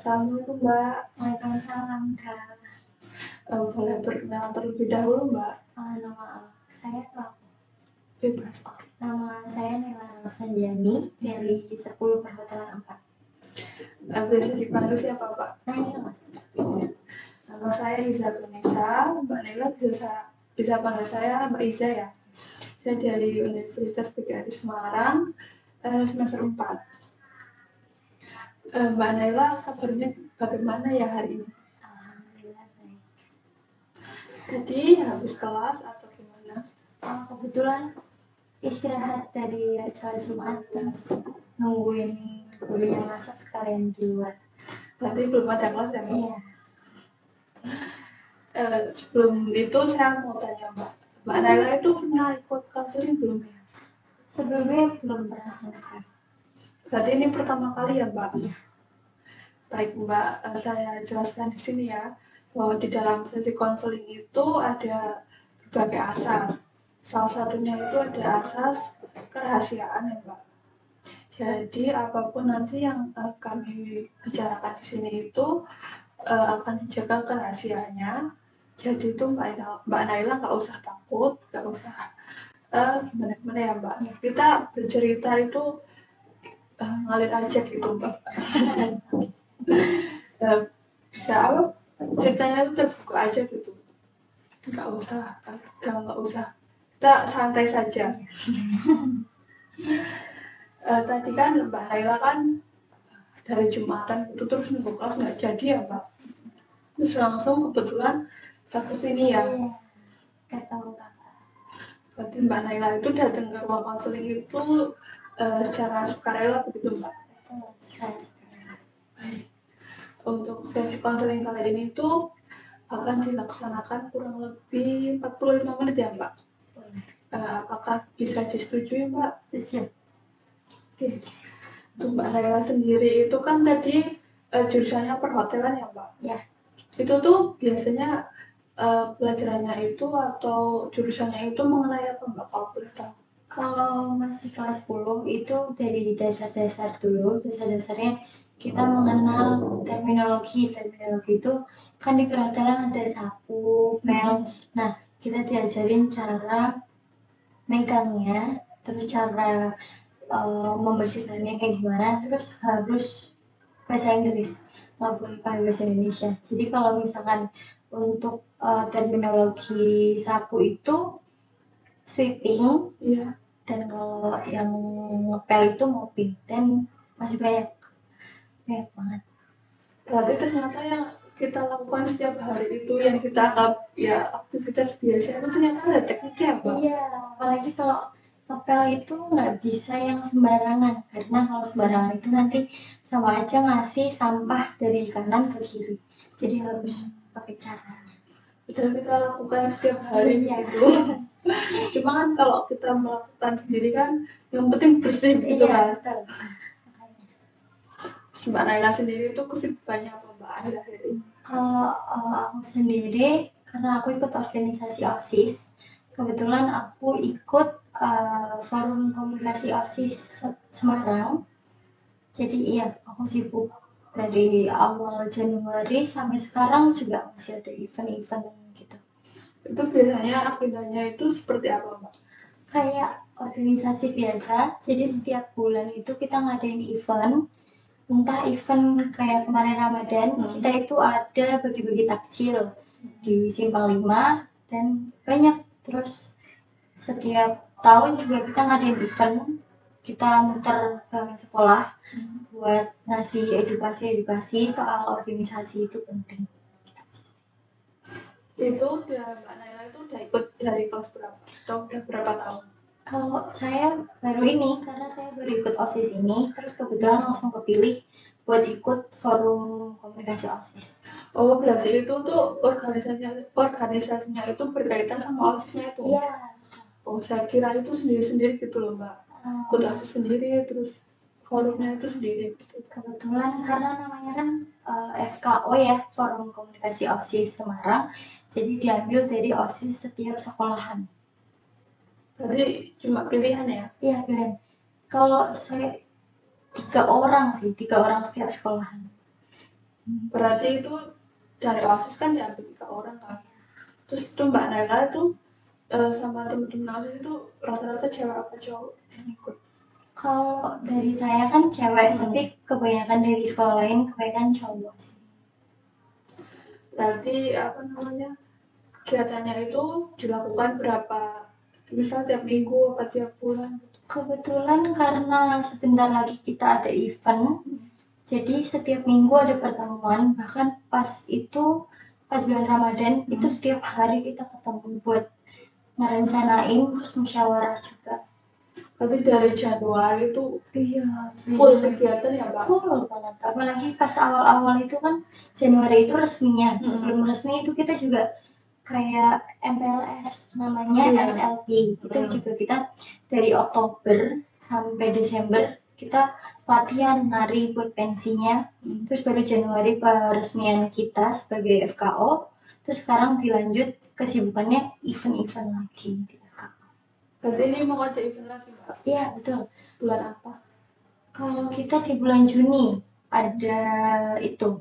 Assalamualaikum Mbak. Waalaikumsalam Kak. Boleh perkenalan terlebih dahulu Mbak? Nama saya Kak. Bebas. Nama saya Nela Sanjani dari 10 Perhotelan 4. Biasa dipanggil siapa Pak? Nela. Nama saya Iza Kunisa. Mbak Nela bisa panggil saya Mbak Iza ya. Saya dari Universitas PGRI Semarang, semester 4. Mbak Nela, kabarnya bagaimana ya hari ini? Alhamdulillah baik. Tadi habis kelas atau gimana? Kebetulan istirahat dari sholat Jumat, terus nungguin guru yang masuk sekalian keluar. Berarti belum ada kelas ya Mbak? Iya. Sebelum itu saya mau tanya Mbak Nela itu pernah ikut konseling belum ya? Sebelumnya belum pernah selesai. Berarti ini pertama kali ya Mbak? Iya. Baik Mbak, saya jelaskan di sini ya, bahwa di dalam sesi konseling itu ada berbagai asas. Salah satunya itu ada asas kerahasiaan ya Mbak. Jadi apapun nanti yang kami bicarakan di sini itu akan dijaga kerahasiaannya. Jadi itu Mbak Naila nggak usah takut, nggak usah gimana ya Mbak. Kita bercerita itu ngalir aja gitu Mbak. Bisa apa? Ceritanya itu terbuka aja gitu. Nggak usah. Kita santai saja. Tadi kan Mbak Naila kan dari Jumatan itu terus nunggu kelas nggak jadi ya Mbak. Terus langsung kebetulan ke kesini ya. Ketemu Kakak. Berarti Mbak Naila itu datang ke ruang konseling itu secara sukarela begitu Mbak? Saya sukarela. Baik. Untuk sesi konseling kali ini itu akan dilaksanakan kurang lebih 45 menit ya Mbak? Apakah bisa disetujui Mbak? Setuju. Oke. Untuk Mbak Naila sendiri itu kan tadi jurusannya perhotelan ya Mbak? Ya. Itu tuh biasanya pelajarannya itu atau jurusannya itu mengenai apa Mbak kalau boleh tahu? Kalau masih kelas 10 itu dari dasar-dasar dulu, dasar-dasarnya kita mengenal terminologi itu kan di perhotelan ada sapu, pel. Nah, kita diajarin cara megangnya, terus cara membersihkannya kayak gimana, terus harus bahasa Inggris, nggak boleh pakai bahasa Indonesia. Jadi kalau misalkan untuk terminologi sapu itu sweeping, Iya. Dan kalau yang ngepel itu mopping, dan masih banyak banget. Berarti ternyata yang kita lakukan setiap hari itu yang kita anggap ya aktivitas biasa itu ternyata ada tekniknya Mbak? Iya, apalagi kalau ngepel itu nggak bisa yang sembarangan, karena kalau sembarangan itu nanti sama aja ngasih sampah dari kanan ke kiri. Jadi harus pakai cara. Sudah kita lakukan setiap hari gitu. Cuma kan kalau kita melakukan sendiri kan yang penting bersih gitu kan. Mbak Naila sendiri itu kesibukannya apa Mbak akhir-akhir ini? Kalau aku sendiri, karena aku ikut organisasi OSIS, kebetulan aku ikut forum komunikasi OSIS Semarang. Jadi iya, aku sibuk dari awal Januari sampai sekarang juga masih ada event-event gitu. Itu biasanya agendanya itu seperti apa Mbak? Kayak organisasi biasa, jadi setiap bulan itu kita ngadain event. Entah event kayak kemarin Ramadan, kita itu ada bagi-bagi takjil di Simpang 5 dan banyak. Terus setiap tahun juga kita ngadain event, kita muter ke sekolah buat ngasih edukasi soal organisasi itu penting. Itu Mbak Naila itu udah ikut dari kelas berapa? Atau udah berapa tahun? Kalau saya baru ini, karena saya baru ikut OSIS ini, terus kebetulan langsung kepilih buat ikut forum komunikasi OSIS. Oh, berarti itu tuh organisasinya itu berkaitan sama OSIS-nya itu? Iya. Oh, saya kira itu sendiri-sendiri gitu loh Mbak. Ikut OSIS sendiri, terus forumnya itu sendiri gitu. Kebetulan karena namanya kan FKO ya, Forum Komunikasi OSIS Semarang, jadi diambil dari OSIS setiap sekolahan. Berarti cuma pilihan ya? Iya, pilihan. Kalau saya 3 orang setiap sekolahan. Berarti itu dari OSIS kan diambil 3 orang kan. Terus itu Mbak Naila itu sama teman-teman OSIS itu rata-rata cewek apa cowok yang ikut? Kalau dari saya kan cewek, tapi kebanyakan dari sekolah lain kebanyakan cowok sih. Berarti apa namanya, kegiatannya itu dilakukan berapa, misal tiap minggu atau tiap bulan? Kebetulan karena sebentar lagi kita ada event, jadi setiap minggu ada pertemuan. Bahkan pas bulan Ramadan itu setiap hari kita ketemu buat ngerencanain, terus musyawarah juga. Berarti dari Januari itu Iya, full kegiatan ya Mbak? full banget. Apalagi pas awal-awal itu kan Januari itu resminya. Sebelum resmi itu kita juga kayak MPLS namanya SLP. Itu juga kita dari Oktober sampai Desember kita latihan nari buat pensinya. Terus baru Januari peresmian kita sebagai FKO. Terus sekarang dilanjut kesibukannya event-event lagi di FKO. Berarti ini mau ada event lagi Mbak? Iya, betul. Bulan apa? Kalau kita di bulan Juni ada itu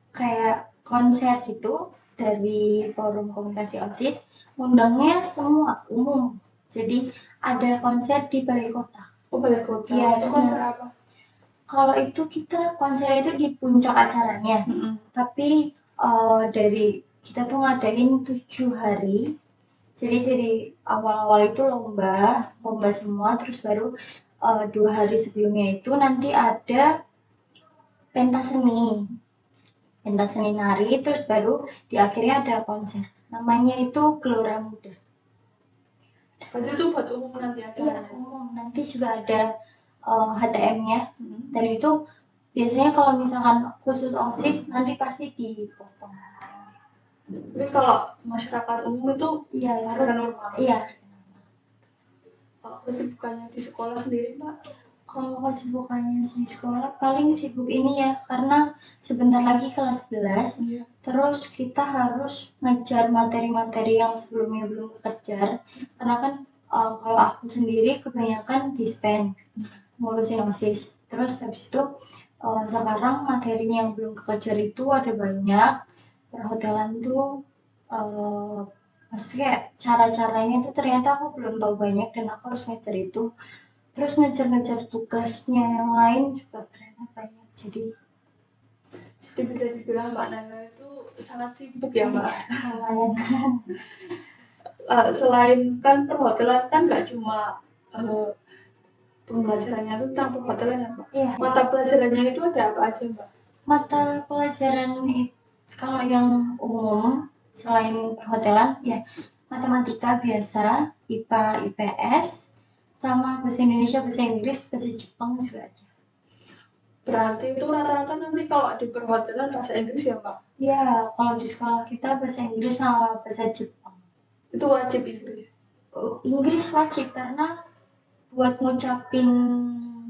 kayak konser gitu dari Forum Komunikasi OSIS, undangnya semua umum. Jadi ada konser di Balai Kota. Oh, Balai Kota. Iya, itu konser apa? Kalau itu kita konser itu di puncak acaranya. Tapi dari kita tuh ngadain 7 hari. Jadi dari awal-awal itu lomba semua, terus baru 2 hari sebelumnya itu nanti ada pentas seni nari, terus baru di akhirnya ada konser. Namanya itu Gelora Muda. Berarti itu buat umum nanti acaranya? Iya, umum. Nanti juga ada HTM-nya. Dan itu biasanya kalau misalkan khusus OSIS nanti pasti dipotong. Tapi kalau masyarakat umum itu harga normal? Iya. Kalau kesibukannya di sekolah sendiri Mbak? Kalau kesibukannya di sekolah paling sibuk ini ya, karena sebentar lagi kelas 11, terus kita harus ngejar materi-materi yang sebelumnya belum kekejar. Karena kan kalau aku sendiri kebanyakan dispen, ngurusin OSIS. Terus habis itu sekarang materinya yang belum kekejar itu ada banyak. Perhotelan tuh maksudnya kayak cara-caranya itu ternyata aku belum tahu banyak dan aku harus ngejar itu. Terus ngejar-ngejar tugasnya yang lain juga ternyata banyak. Jadi bisa dibilang Mbak Nana itu sangat sibuk ya Mbak? Selain kan perhotelan kan nggak cuma pembelajarannya itu tentang perhotelan ya Mbak? Iya. Mata pelajarannya itu ada apa aja Mbak? Mata pelajaran itu kalau yang umum selain perhotelan ya matematika biasa, IPA, IPS, sama bahasa Indonesia, bahasa Inggris, bahasa Jepang juga ada. Berarti itu rata-rata nanti kalau di perhotelan bahasa Inggris ya Mbak? Iya, kalau di sekolah kita bahasa Inggris sama bahasa Jepang. Itu wajib Inggris? Inggris wajib karena buat ngucapin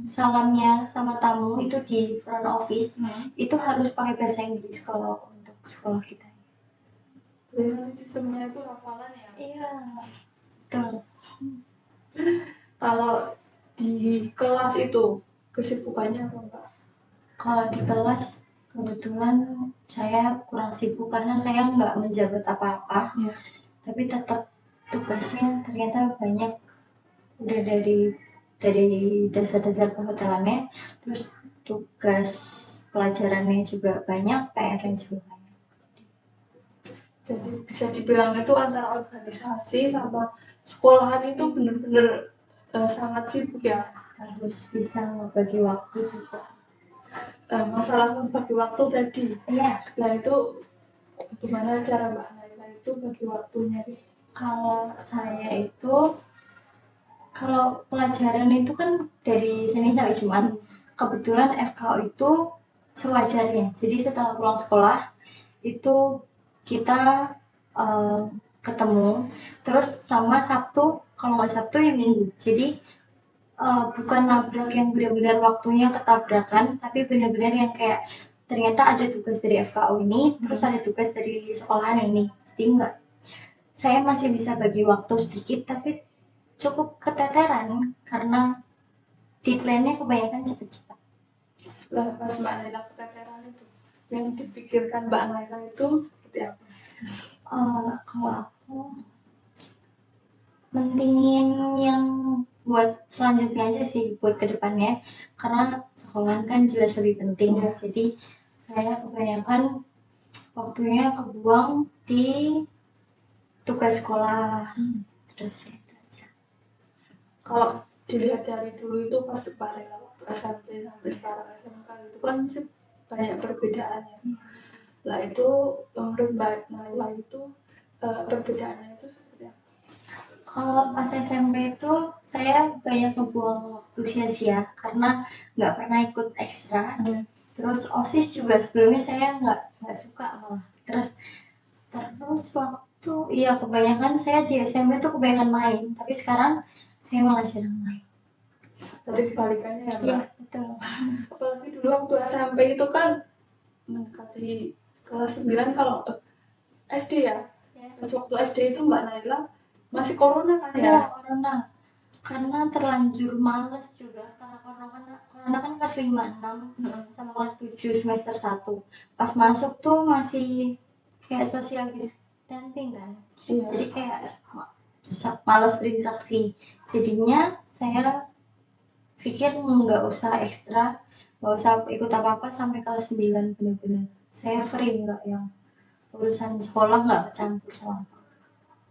salamnya sama tamu itu di front office itu harus pakai bahasa Inggris kalau untuk sekolah kita. Jadi sistemnya itu hafalan ya? Iya, betul. Kalau di kelas itu kesibukannya apa Mbak? Kalau di kelas kebetulan saya kurang sibuk karena saya nggak menjabat apa-apa, tapi tetap tugasnya ternyata banyak. Udah dari dasar-dasar perhotelannya, terus tugas pelajarannya juga banyak, PR-nya juga banyak. Jadi bisa dibilang itu antara organisasi sama sekolahan itu benar-benar sangat sibuk ya. Harus bisa membagi waktu juga. Masalah membagi waktu tadi. Iya. Nah itu gimana cara Mbak Naila itu bagi waktunya? Kalau saya itu, kalau pelajaran itu kan dari Senin sampai Jumat. Kebetulan FKO itu sewajarnya. Jadi setelah pulang sekolah itu kita ketemu. Terus sama Sabtu, kalau nggak Sabtu ya Minggu. Jadi bukan nabrak yang benar-benar waktunya ketabrakan, tapi benar-benar yang kayak ternyata ada tugas dari FKO ini, terus ada tugas dari sekolahan ini. Jadi enggak, saya masih bisa bagi waktu sedikit, tapi cukup keteteran karena deadline-nya kebanyakan cepat-cepat. Lah pas Mbak Naila keteteran itu, yang dipikirkan Mbak Naila itu seperti apa? Kalau aku mentingin yang buat selanjutnya aja sih, buat kedepannya, karena sekolah kan jelas lebih penting. Iya. Jadi saya kebanyakan waktunya kebuang di tugas sekolah. Terus itu aja. Kalau dilihat dari dulu itu pas Parela waktu SMP sampai sekarang SMK itu kan sih banyak perbedaannya. Lah itu menurut Mbak Naila itu perbedaannya itu seperti apa? Kalau pas SMP itu saya banyak ngebuang waktu sia-sia karena nggak pernah ikut ekstra. Terus OSIS juga sebelumnya saya nggak suka malah. Terus waktu iya kebanyakan saya di SMP tuh kebanyakan main, tapi sekarang saya malah jarang main. Tadi kebalikannya ya Mbak? Iya betul. Apalagi dulu waktu SMP itu kan mendekati kelas 9 kalau SD ya. Pas waktu SD itu Mbak Naila masih corona kan ya? Iya corona. Karena terlanjur males juga karena corona kan kelas 5, 6 sama kelas 7 semester 1. Pas masuk tuh masih kayak social distancing kan. Iya. Jadi kayak males berinteraksi. Jadinya saya pikir nggak usah ekstra, nggak usah ikut apa-apa sampai kelas 9 benar-benar. Saya free, nggak yang urusan sekolah nggak campur sama.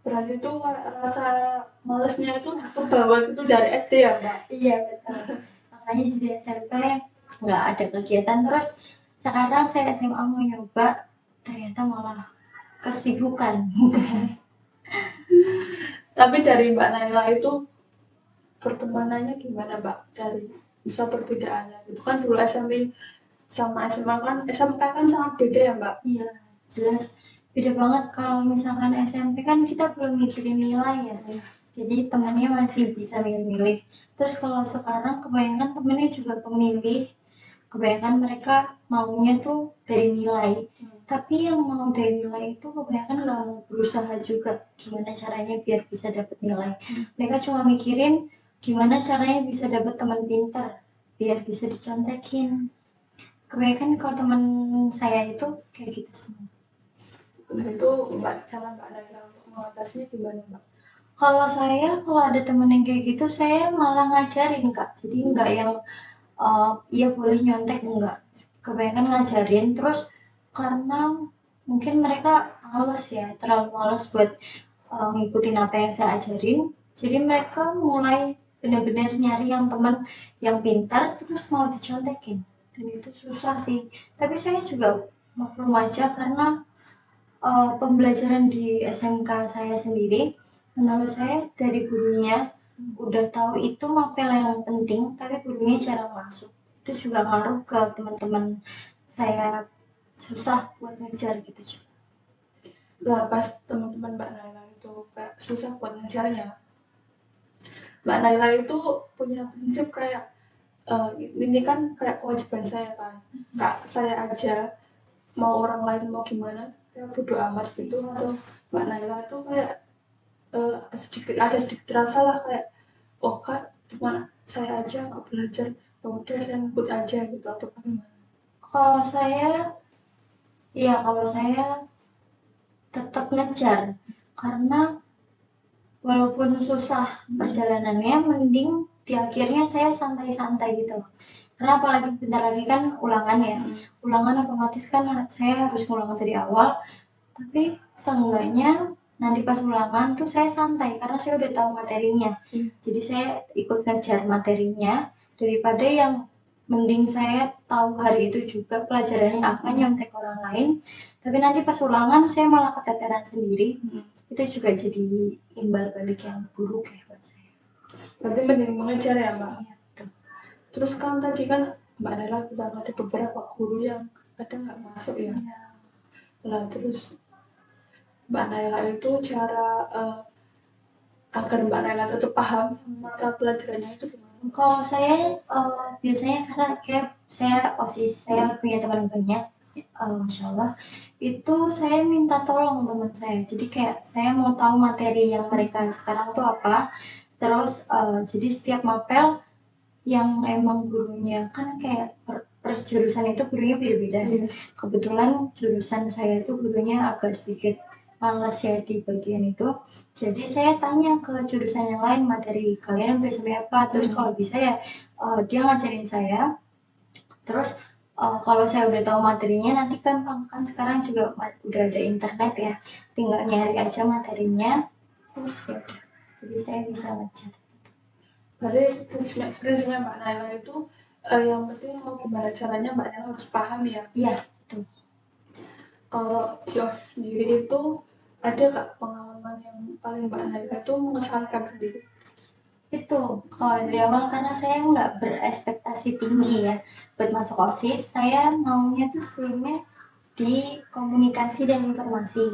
Berarti itu rasa malesnya itu kebawa itu dari SD ya Mbak? Iya betul. Makanya jadi SMP nggak ada kegiatan, terus sekarang saya SMA mau nyoba ternyata malah kesibukan. Tapi dari Mbak Naila itu pertemanannya gimana Mbak? Dari bisa perbedaannya itu kan dulu SMP sama SMA kan SMK kan sangat beda ya Mbak? Iya jelas beda banget. Kalau misalkan SMP kan kita belum mikirin nilai ya, jadi temannya masih bisa milih-milih. Terus kalau sekarang kebanyakan temennya juga pemilih, kebanyakan mereka maunya tuh dari nilai. Tapi yang mau dari nilai itu kebanyakan nggak mau berusaha juga gimana caranya biar bisa dapat nilai. Mereka cuma mikirin gimana caranya bisa dapat teman pintar biar bisa dicontekin. Kebanyakan kalau teman saya itu kayak gitu semua. Nah itu Mbak, cara Mbak Naila untuk mengatasinya gimana Mbak? Kalau saya, kalau ada temen yang kayak gitu, saya malah ngajarin Kak. Jadi nggak yang iya boleh nyontek, enggak. Kebanyakan ngajarin, terus karena mungkin mereka males ya, terlalu males buat ngikutin apa yang saya ajarin. Jadi mereka mulai benar-benar nyari yang teman yang pintar, terus mau dicontekin. Dan itu susah sih. Tapi saya juga maklum aja karena pembelajaran di SMK saya sendiri, menurut saya dari gurunya udah tahu itu mapel yang penting, tapi gurunya jarang masuk. Itu juga ngaruh ke teman-teman saya, susah buat ngejar gitu juga. Lah pas teman-teman Mbak Naila itu kayak susah buat ngejarnya, Mbak Naila itu punya prinsip kayak ini kan kayak kewajiban saya kan, Kak saya aja mau orang lain mau gimana kayak bodo amat gitu, atau Mbak Naila itu kayak ada sedikit rasa lah kayak oh kan cuma saya aja nggak belajar, ya udah saya ngikut aja gitu atau bagaimana? Kalau saya tetap ngejar karena walaupun susah perjalanannya, mending di akhirnya saya santai-santai gitu loh. Karena apalagi bentar lagi kan ulangan ya, ulangan otomatis kan saya harus ngulang dari awal, tapi seenggaknya nanti pas ulangan tuh saya santai karena saya udah tahu materinya. Jadi saya ikut ngejar materinya daripada yang mending saya tahu hari itu juga pelajarannya apa, nyontek orang lain, tapi nanti pas ulangan saya malah keteteran sendiri. Itu juga jadi imbal balik yang buruk ya buat saya. Berarti mending mengejar ya Mbak? Iya, betul. Terus kan tadi kan Mbak Nela bilang ada beberapa guru yang kadang nggak masuk ya. Iya. Lah terus Mbak Nela itu cara agar Mbak Nela tetap paham sama mata pelajarannya itu gimana? Kalau saya biasanya karena kayak saya OSIS, saya punya teman banyak, Masya Allah, itu saya minta tolong teman saya. Jadi kayak saya mau tahu materi yang mereka sekarang tuh apa, terus jadi setiap mapel yang emang gurunya kan kayak per jurusan itu gurunya beda-beda. Kebetulan jurusan saya itu gurunya agak sedikit males ya di bagian itu. Jadi saya tanya ke jurusan yang lain, materi kalian udah sampai apa? Terus kalau bisa ya dia ngajarin saya. Terus kalau saya udah tahu materinya, nanti kan sekarang juga udah ada internet ya, tinggal nyari aja materinya, terus ya udah. Jadi saya bisa ngajar. Berarti prinsipnya Mbak Naila itu yang penting mau gimana caranya Mbak Naila harus paham ya. Iya, betul. Kalau di OSIS sendiri itu ada nggak pengalaman yang paling Mbak Naila itu mengesankan sendiri? Itu kalau dari awal karena saya nggak berekspektasi tinggi ya buat masuk OSIS, saya maunya tuh sebelumnya di komunikasi dan informasi.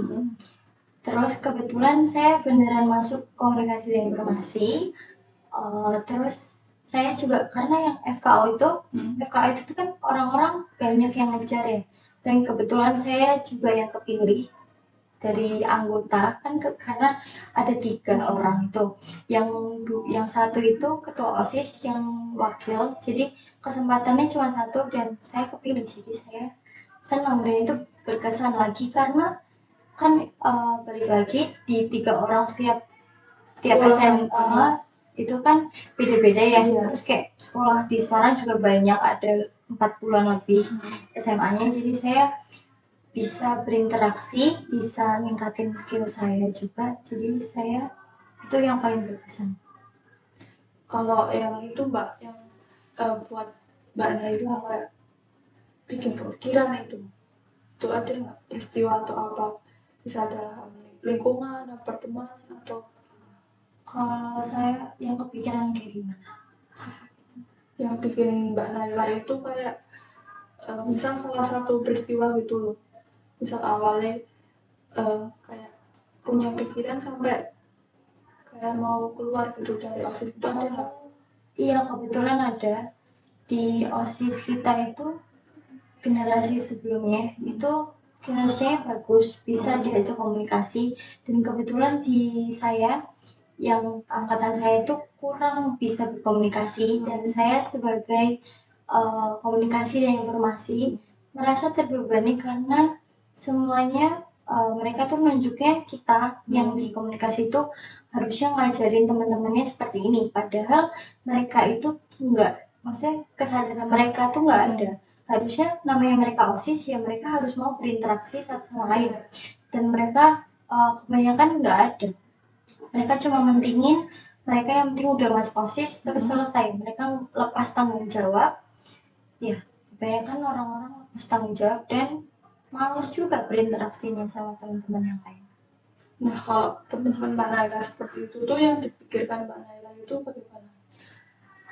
Terus kebetulan saya beneran masuk komunikasi dan informasi. Terus saya juga karena yang FKO itu tuh kan orang-orang banyak yang ngejar ya, dan kebetulan saya juga yang kepilih dari anggota kan karena ada 3 orang itu, yang satu itu ketua OSIS, yang wakil, jadi kesempatannya cuma 1 dan saya kepilih, jadi saya senang dan itu berkesan lagi karena kan balik lagi di 3 orang setiap SMA itu kan beda-beda ya. Terus kayak sekolah di Semarang juga banyak, ada 40-an lebih SMA-nya, jadi saya bisa berinteraksi, bisa ningkatin skill saya juga, jadi saya itu yang paling berkesan. Kalau yang itu Mbak, yang buat Mbak Naila kayak bikin kepikiran itu ada nggak peristiwa atau apa, bisa dalam lingkungan, pertemanan atau? Kalau saya yang kepikiran kayak gimana? Yang bikin Mbak Naila itu kayak misal salah satu peristiwa gitu loh, misal awalnya kayak punya pikiran sampai kayak mau keluar gitu dari OSIS itu ada nggak? Iya, kebetulan ada. Di OSIS kita itu generasi sebelumnya itu kinerjanya bagus, bisa diajak komunikasi, dan kebetulan di saya yang angkatan saya itu kurang bisa berkomunikasi, dan saya sebagai komunikasi dan informasi merasa terbebani karena semuanya mereka tuh menunjuknya kita yang di komunikasi itu harusnya ngajarin teman-temannya seperti ini, padahal mereka itu enggak, maksudnya kesadaran mereka tuh nggak ada. Harusnya namanya mereka OSIS ya mereka harus mau berinteraksi satu sama lain, dan mereka kebanyakan nggak ada. Mereka cuma mentingin mereka yang penting udah masuk OSIS terus selesai, mereka lepas tanggung jawab ya. Kebanyakan orang-orang lepas tanggung jawab dan malas juga berinteraksinya sama teman-teman yang lain. Nah kalau teman-teman Mbak Naila seperti itu tuh yang dipikirkan Mbak Naila itu bagaimana?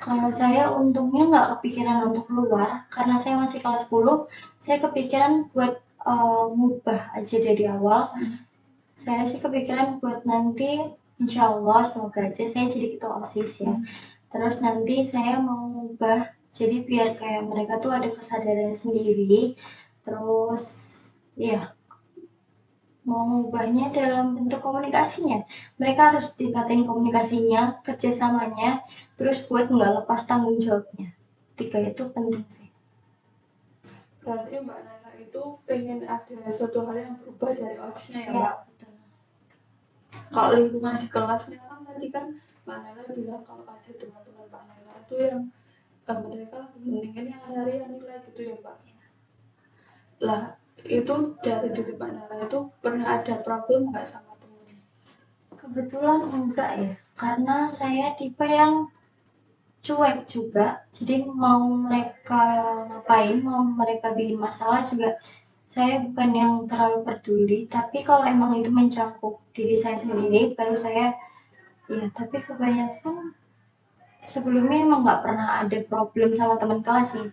Kalau saya untungnya nggak kepikiran untuk keluar, karena saya masih kelas 10, saya kepikiran buat ngubah aja dari awal. Saya sih kepikiran buat nanti, insya Allah semoga aja saya jadi ketua OSIS ya. Terus nanti saya mau ngubah, jadi biar kayak mereka tuh ada kesadaran sendiri. Terus ya mau ngubahnya dalam bentuk komunikasinya, mereka harus tingkatin komunikasinya, kerjasamanya, terus buat nggak lepas tanggung jawabnya. 3 itu penting sih. Berarti Mbak Naila itu pengen ada suatu hal yang berubah dari OSIS-nya ya Mbak? Betul. Kalau lingkungan di kelasnya kan tadi kan Mbak Naila bilang kalau ada teman-teman Mbak Naila itu yang mereka mendingin yang harian nilai gitu ya Mbak. Lah itu dari diri Mbak Naila itu pernah ada problem nggak sama temen? Kebetulan enggak ya, karena saya tipe yang cuek juga, jadi mau mereka ngapain, mau mereka bikin masalah juga saya bukan yang terlalu peduli. Tapi kalau emang itu mencakup diri saya sendiri baru saya ya, tapi kebanyakan sebelumnya emang nggak pernah ada problem sama teman kelas sih,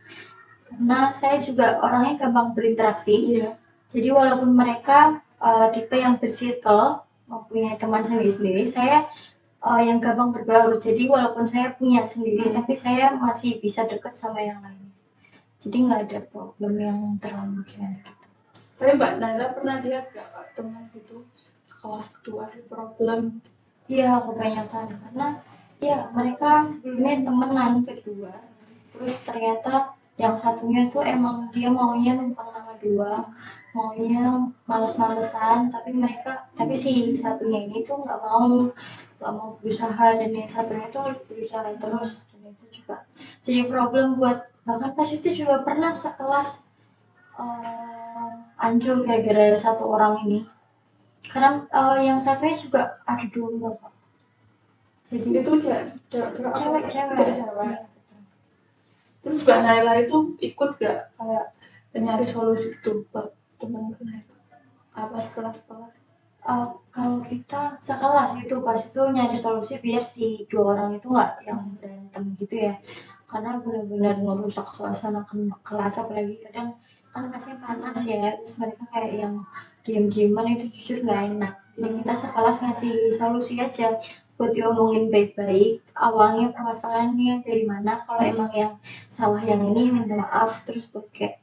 karena saya juga orangnya gampang berinteraksi. Jadi walaupun mereka tipe yang bersirkel, mempunyai teman sendiri-sendiri, saya yang gampang berbaur. Jadi walaupun saya punya sendiri, tapi saya masih bisa dekat sama yang lain. Jadi nggak ada problem yang terlalu gimana gitu. Tapi Mbak Naila pernah lihat nggak teman gitu sekelas kedua ada problem? Iya, kebanyakan karena ya mereka sebelumnya temenan kedua, terus ternyata Yang satunya tuh emang dia maunya numpang nama doang, maunya males-malesan, tapi si satunya ini tuh nggak mau berusaha, dan yang satunya tuh harus berusaha terus, dan itu juga jadi problem buat, bahkan pas itu juga pernah sekelas hancur gara-gara satu orang ini, karena yang satunya juga ada dua Kak. Jadi Itu cewek. cewek. Terus Mbak Naila itu ikut gak kayak nyari solusi gitu buat teman-teman apa sekelas-kelas? Kalau kita sekelas itu pas itu nyari solusi biar si dua orang itu nggak yang berantem gitu ya, karena benar-benar ngerusak suasana kelas, apalagi kadang kan kelasnya panas ya, terus mereka kayak yang diem-dieman, itu jujur nggak enak. Jadi kita sekelas ngasih solusi aja buat diomongin baik-baik, awalnya permasalahannya dari mana, kalau emang yang salah yang ini minta maaf, terus buat kayak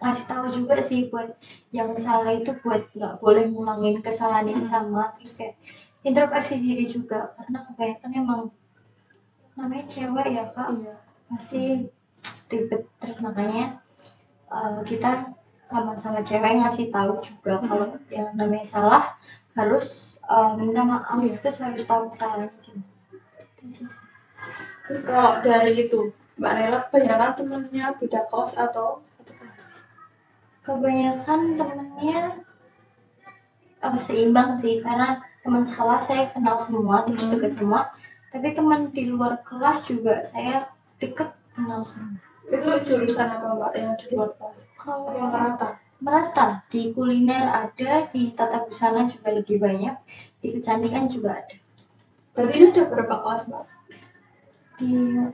ngasih tahu juga sih buat yang salah itu buat nggak boleh ngulangin kesalahan yang sama, terus kayak introspeksi diri juga, karena kebanyakan emang namanya cewek ya Kak, pasti ribet, terus makanya kita sama-sama cewek ngasih tahu juga kalau yang namanya salah harus minta maaf, terus harus tahu kesalahannya gimana. Terus kalau dari itu Mbak Naila kebanyakan temennya beda kelas atau satu kelas? Kebanyakan temennya seimbang sih, karena teman sekelas saya kenal semua, terus deket semua, tapi teman di luar kelas juga saya deket kenal semua. Itu jurusan apa Mbak yang di luar kelas? Kalau Apa merata? merata, di kuliner ada, di tata busana juga lebih banyak, di kecantikan juga ada. Berarti ini ada berapa kelas Mbak? Di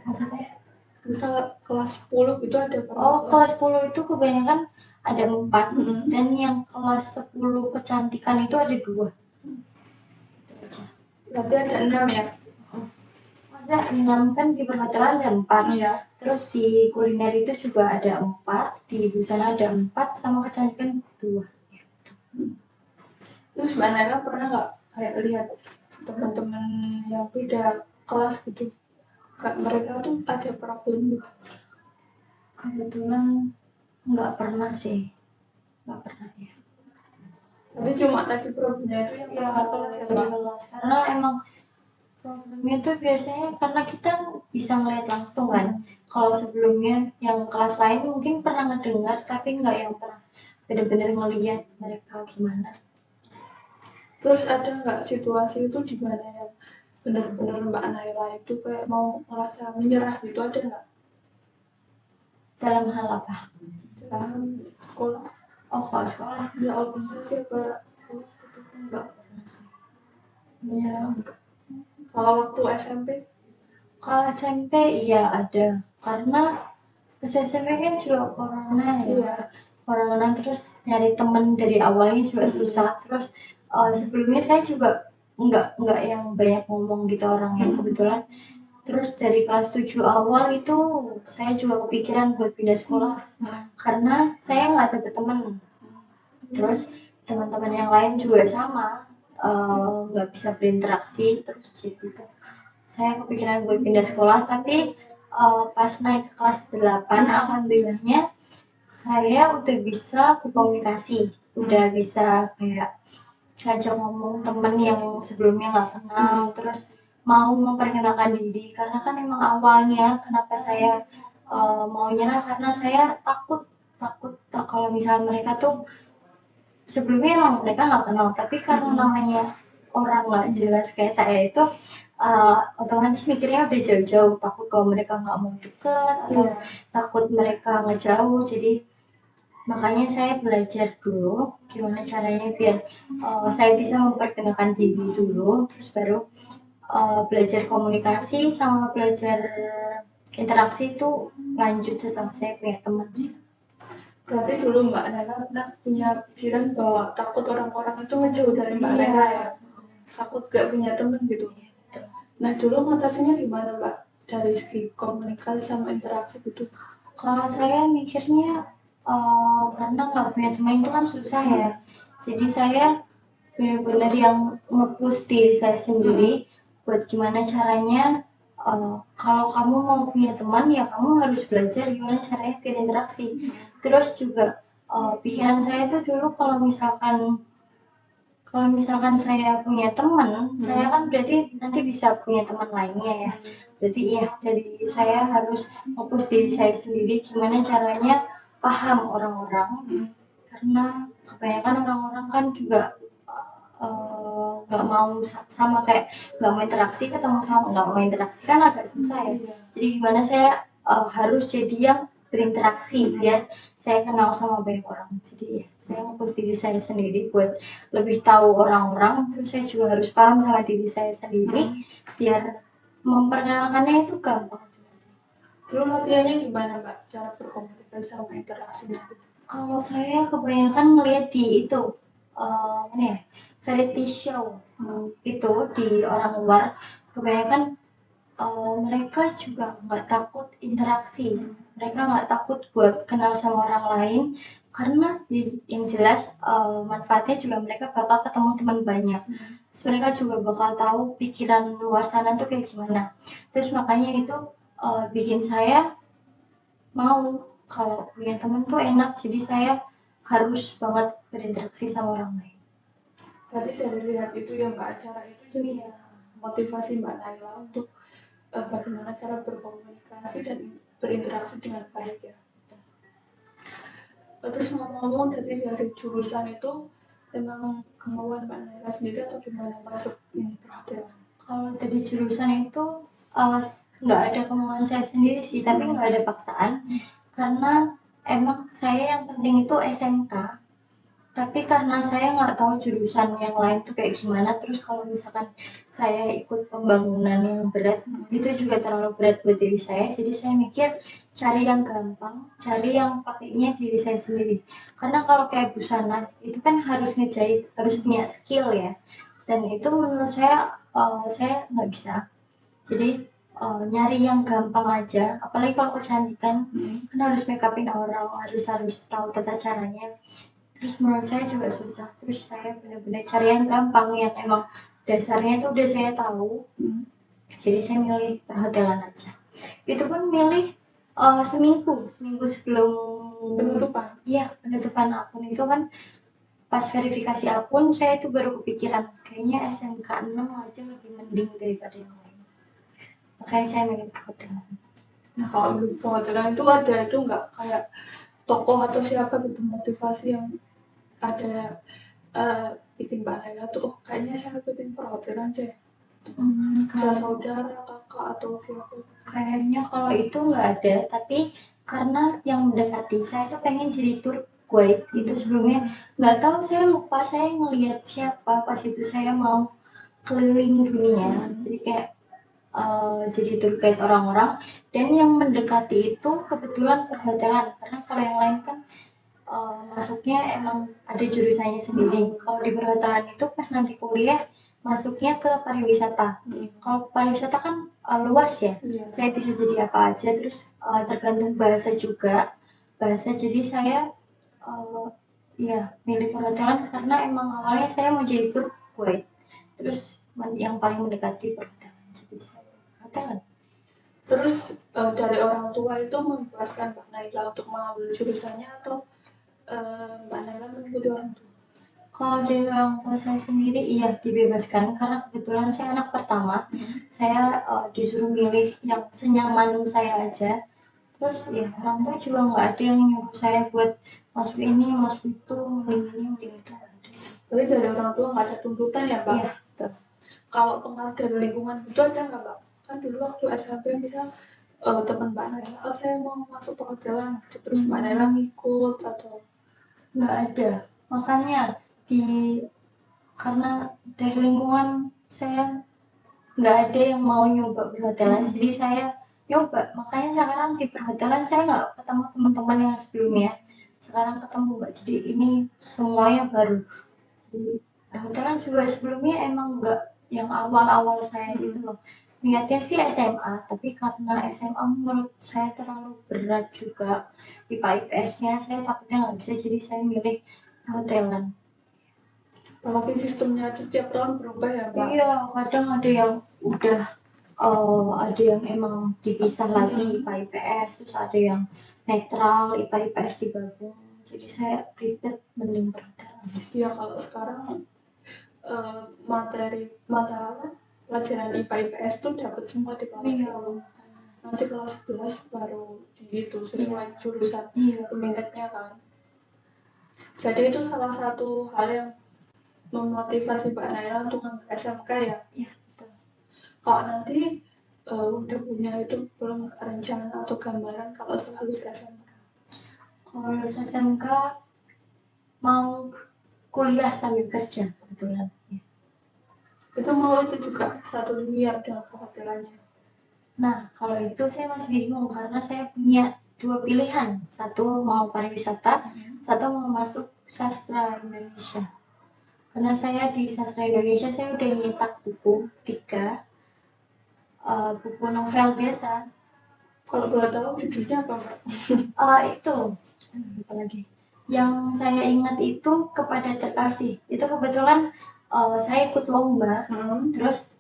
maksudnya? Misal kelas 10 itu ada berapa? Oh, kelas 10 itu kebanyakan ada 4, dan yang kelas 10 kecantikan itu ada 2. Berarti ada 6 ya? Masa 6, kan di perhotelan ada 4. Iya. Terus di kuliner itu juga ada 4, di busana ada 4, sama kecantikan 2. Terus Mbak Naila pernah nggak kayak lihat teman-teman yang beda kelas gitu, kayak mereka tuh ada problem gitu? Kebetulan nggak pernah sih, nggak pernah ya. Tapi cuma tadi problemnya itu yang kelas ya Mbak? Karena emang problemnya tuh biasanya karena kita bisa ngeliat langsung kan. Kalau sebelumnya yang kelas lain mungkin pernah ngedengar, tapi nggak yang pernah benar-benar ngeliat mereka gimana. Terus ada nggak situasi itu di mana yang benar-benar Mbak Naila itu kayak mau merasa menyerah gitu, ada nggak? Dalam hal apa? Dalam sekolah? Oh, kalau sekolah Ya organisasi apa? enggak pernah sih. Menyerah enggak. Kalau waktu SMP? Kalau SMP iya ada, karena SMP kan juga corona ya. Iya. Corona, terus nyari temen dari awalnya juga susah. Terus sebelumnya saya juga nggak yang banyak ngomong gitu orangnya, kebetulan. Terus dari kelas 7 awal itu saya juga kepikiran buat pindah sekolah, karena saya nggak dapet teman. Terus teman-teman yang lain juga sama, nggak bisa berinteraksi, terus gitu. Saya kepikiran buat pindah sekolah, tapi pas naik ke kelas 8, alhamdulillahnya saya udah bisa berkomunikasi, udah bisa kayak ngajak ngomong temen yang sebelumnya nggak kenal, terus mau memperkenalkan diri, karena kan emang awalnya kenapa saya mau nyerah, karena saya takut kalau misalnya mereka tuh sebelumnya emang mereka nggak kenal, tapi karena namanya orang nggak jelas kayak saya itu otomatis mikirnya udah jauh-jauh, takut kalau mereka nggak mau deket, atau takut mereka ngejauh. Jadi makanya saya belajar dulu gimana caranya biar saya bisa memperkenalkan diri dulu, terus baru belajar komunikasi sama belajar interaksi itu lanjut setelah saya punya teman sih. Berarti dulu Mbak Naila pernah punya pikiran bahwa takut orang-orang itu ngejauh dari Mbak Naila ya? Takut gak punya temen gitu. Nah dulu ngatasinya gimana Mbak? Dari segi komunikasi sama interaksi gitu? Kalau saya mikirnya karena nggak punya teman itu kan susah ya. Jadi saya benar-benar yang nge-push diri saya sendiri buat gimana caranya kalau kamu mau punya teman ya kamu harus belajar gimana caranya berinteraksi. Terus juga pikiran saya tuh dulu kalau misalkan saya punya teman, saya kan berarti nanti bisa punya teman lainnya ya. Jadi ya dari saya harus fokus diri saya sendiri gimana caranya paham orang-orang, karena kebanyakan orang-orang kan juga nggak mau sama kayak nggak mau interaksi, ketemu sama nggak mau interaksi kan agak susah ya. Jadi gimana saya harus jadi yang berinteraksi biar saya kenal sama banyak orang. Jadi ya saya fokus diri saya sendiri buat lebih tahu orang-orang, terus saya juga harus paham sama diri saya sendiri biar memperkenalkannya itu gampang juga sih. Terus latihannya gimana Mbak? Cara berkomunikasi sama interaksinya? Kalau saya kebanyakan ngeliat di itu mana ya, variety show itu di orang luar, kebanyakan mereka juga nggak takut interaksi, mereka nggak takut buat kenal sama orang lain, karena yang jelas manfaatnya juga mereka bakal ketemu teman banyak. Terus mereka juga bakal tahu pikiran luar sana tuh kayak gimana. Terus makanya itu bikin saya mau kalau punya teman tuh enak, jadi saya harus banget berinteraksi sama orang lain. Berarti dari lihat itu ya Mbak, acara itu jadi motivasi Mbak Naila untuk bagaimana cara berkomunikasi dan berinteraksi dengan baik ya. Terus ngomong-ngomong dari jurusan itu memang kemauan Mbak Naila sendiri atau gimana masuk ini perhotelan? Kalau dari jurusan itu nggak ada kemauan saya sendiri sih, tapi nggak ada paksaan, karena emang saya yang penting itu SMK. Tapi karena saya nggak tahu jurusan yang lain tuh kayak gimana, terus kalau misalkan saya ikut pembangunan yang berat, itu juga terlalu berat buat diri saya, jadi saya mikir cari yang gampang, cari yang pakainya diri saya sendiri. Karena kalau kayak busana, itu kan harus ngejahit, harus punya skill ya, dan itu menurut saya nggak bisa. Jadi nyari yang gampang aja, apalagi kalau kecantikan, kan harus make upin orang, harus tahu tata caranya. Terus menurut saya juga susah. Terus saya benar-benar cari yang gampang, yang emang dasarnya itu udah saya tahu. Jadi saya milih perhotelan aja. Itu pun milih seminggu sebelum Penutupan. Iya, penutupan akun itu kan pas verifikasi akun saya itu baru kepikiran kayaknya SMK 6 aja lebih mending daripada yang lain. Makanya saya milih perhotelan. Nah kalau di perhotelan itu ada itu nggak kayak tokoh atau siapa gitu motivasi yang ada bikin Mbak Naila tuh kayaknya saya bikin perhotelan deh. Kalau saudara, kakak atau siapa? Kayaknya kalau itu nggak ada, tapi karena yang mendekati saya tuh pengen jadi tour guide itu sebelumnya, nggak tahu saya lupa saya ngelihat siapa pas itu saya mau keliling dunia, jadi kayak jadi tour guide orang-orang, dan yang mendekati itu kebetulan perhotelan, karena kalau yang lain kan masuknya emang ada jurusannya sendiri. Kalau di perhotelan itu pas nanti kuliah masuknya ke pariwisata. Kalau pariwisata kan luas ya, saya bisa jadi apa aja, terus tergantung bahasa juga, jadi saya ya milih perhotelan karena emang awalnya saya mau jadi tour guide, terus yang paling mendekati perhotelan, jadi saya perhotelan. Terus dari orang tua itu membebaskan Mbak Naila untuk mengambil jurusannya atau Mbak Naila mengikuti orang tua? Kalau dari orang tua saya sendiri iya dibebaskan, karena kebetulan saya anak pertama. Saya disuruh milih yang senyaman saya aja. Terus ya orang tua juga nggak ada yang nyuruh saya buat masuk ini, masuk itu, mending ini, mending itu. Jadi dari orang tua nggak ada tuntutan ya Mbak? Iya. Kalau pengaruh dari lingkungan itu ada nggak Mbak? Kan dulu waktu SMP misal teman Mbak Naila, oh saya mau masuk perhotelan, terus Mbak Naila ngikut atau? Nggak ada. Makanya karena dari lingkungan saya nggak ada yang mau nyoba perhotelan, jadi saya nyoba. Makanya sekarang di perhotelan saya nggak ketemu teman-teman yang sebelumnya, sekarang ketemu Mbak, jadi ini semuanya baru. Jadi perhotelan juga sebelumnya emang nggak yang awal-awal saya gitu loh, niatnya sih SMA, tapi karena SMA menurut saya terlalu berat juga, IPA IPS-nya saya takutnya nggak bisa, jadi saya milih perhotelan. Apalagi sistemnya itu tiap tahun berubah ya Mbak? Iya, kadang ada yang udah ada yang emang dipisah lagi IPA IPS, terus ada yang netral IPA IPS digabung. Jadi saya ribet mending perhotelan. Ya kalau sekarang materi mata apa pelajaran IPA IPS tuh dapat semua di kelas 10. Nanti kelas 11 baru itu sesuai jurusan peminatnya kan. Jadi itu salah satu hal yang memotivasi Mbak Naila untuk ngambil SMK ya. Iya, betul. Kalau nanti udah punya itu belum rencana atau gambaran kalau setelah lulus SMK? Kalau lulus SMK mau kuliah sambil kerja kebetulan. Ya. Itu mau itu juga satu dunia dengan perhotelannya. Nah, kalau itu saya masih bingung karena saya punya dua pilihan. Satu mau pariwisata, satu mau masuk sastra Indonesia. Karena saya di sastra Indonesia saya udah nyetak buku 3, buku novel biasa. Kalau boleh tahu judulnya apa Mbak? Itu apa lagi? Yang saya ingat itu Kepada Terkasih. Itu kebetulan saya ikut lomba, terus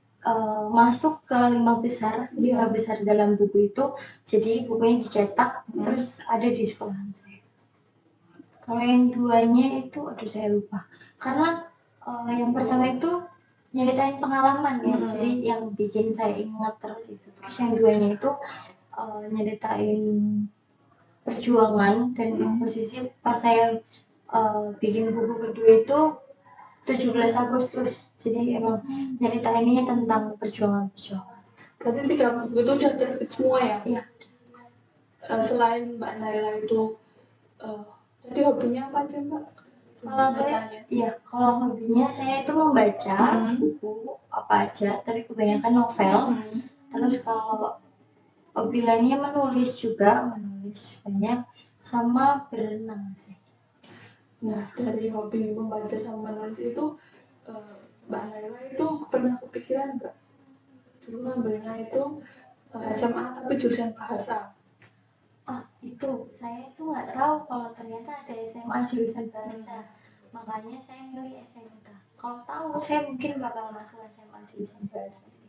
masuk ke 5 besar, 5 besar dalam buku itu. Jadi bukunya dicetak, terus ada di sekolahan saya. Kalau yang duanya itu, aduh saya lupa. Karena yang pertama itu nyeritain pengalaman ya, jadi yang bikin saya ingat terus itu. Terus yang duanya itu nyeritain perjuangan dan posisi pas saya bikin buku kedua itu 17 Agustus. Jadi emang nyeritainnya tentang perjuangan-perjuangan. Berarti 3 buku itu udah terbit semua ya? Iya. Selain Mbak Naila itu, jadi hobinya apa aja Mbak? Kalau saya, iya, kalau hobinya saya itu membaca buku apa aja, tapi kebanyakan novel. Terus kalau hobi lainnya menulis banyak, sama berenang sih. Nah, dari hobi membaca sama menulis itu, Mbak Naila itu pernah kepikiran nggak? Dulu ngambilnya itu SMA tapi jurusan bahasa. Itu saya itu nggak tahu kalau ternyata ada SMA jurusan bahasa. Makanya saya milih SMK. Kalau tahu saya mungkin bakal masuk SMA jurusan bahasa sih.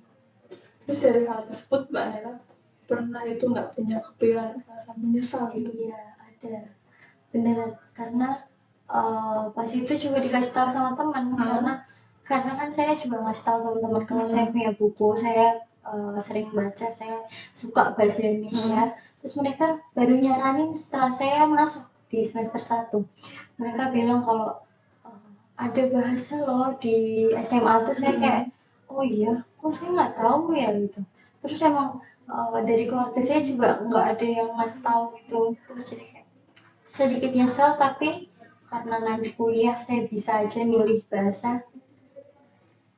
Terus dari hal tersebut Mbak Naila pernah itu nggak punya kepikiran rasa menyesal gitu? Iya, ada. Beneran, karena pas itu juga dikasih tahu sama teman, karena kan saya juga ngasih tahu teman-teman kalau saya punya buku, saya sering baca, saya suka bahasa Indonesia. Terus mereka baru nyaranin setelah saya masuk di semester 1. Mereka bilang kalau ada bahasa loh di SMA tuh. Saya kayak, oh iya, kok saya nggak tahu ya gitu. Terus emang dari keluarga saya juga nggak ada yang ngasih tahu gitu. Terus jadi kayak sedikit nyesel, tapi karena nanti kuliah saya bisa aja milih bahasa,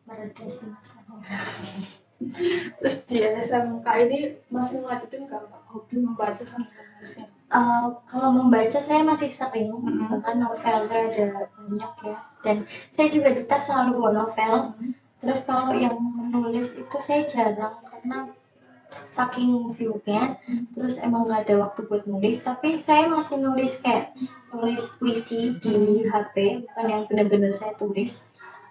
mereda sih masalahnya. Terus di SMK ini masih melanjutin nggak Mbak hobi membaca sama menulisnya? Kalau membaca saya masih sering, bahkan novel saya ada banyak ya, dan saya juga di tas selalu bawa novel. Terus kalau yang menulis itu saya jarang karena saking sibuknya, terus emang nggak ada waktu buat nulis. Tapi saya masih nulis kayak nulis puisi di HP, bukan yang benar-benar saya tulis.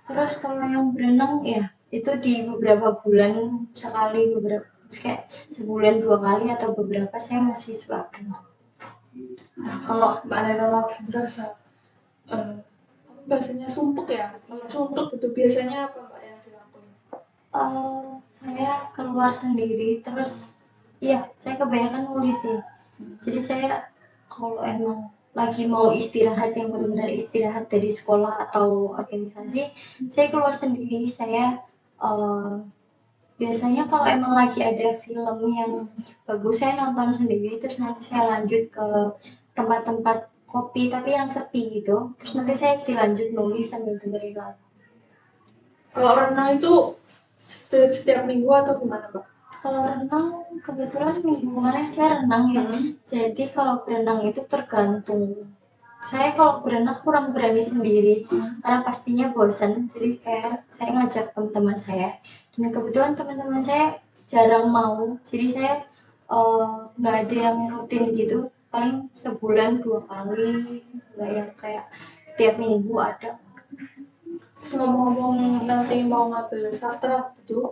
Terus kalau yang berenang ya itu di beberapa bulan sekali, beberapa kayak sebulan 2 kali atau beberapa saya masih suka berenang. Nah, kalau Mbak Naila lagi berasa bahasanya sumpuk ya, kalau sumpuk itu biasanya apa Mbak yang dilakukan? Saya keluar sendiri, terus iya saya kebanyakan nulis sih. Jadi saya kalau emang lagi mau istirahat yang benar-benar istirahat dari sekolah atau organisasi, saya keluar sendiri. Saya biasanya kalau emang lagi ada film yang bagus saya nonton sendiri, terus nanti saya lanjut ke tempat-tempat kopi tapi yang sepi gitu, terus nanti saya dilanjut nulis sambil dengerin lagu. Kalau renang itu setiap minggu atau gimana Mbak? Kalau renang kebetulan minggu kemarin saya renang ya. Jadi kalau berenang itu tergantung. Saya kalau berenang kurang berani sendiri karena pastinya bosan. Jadi kayak saya ngajak teman-teman saya. Dan kebetulan teman-teman saya jarang mau. Jadi saya nggak ada yang rutin gitu. Paling sebulan 2 kali. Nggak yang kayak setiap minggu ada. Ngomong-ngomong nanti mau ngambil sastra itu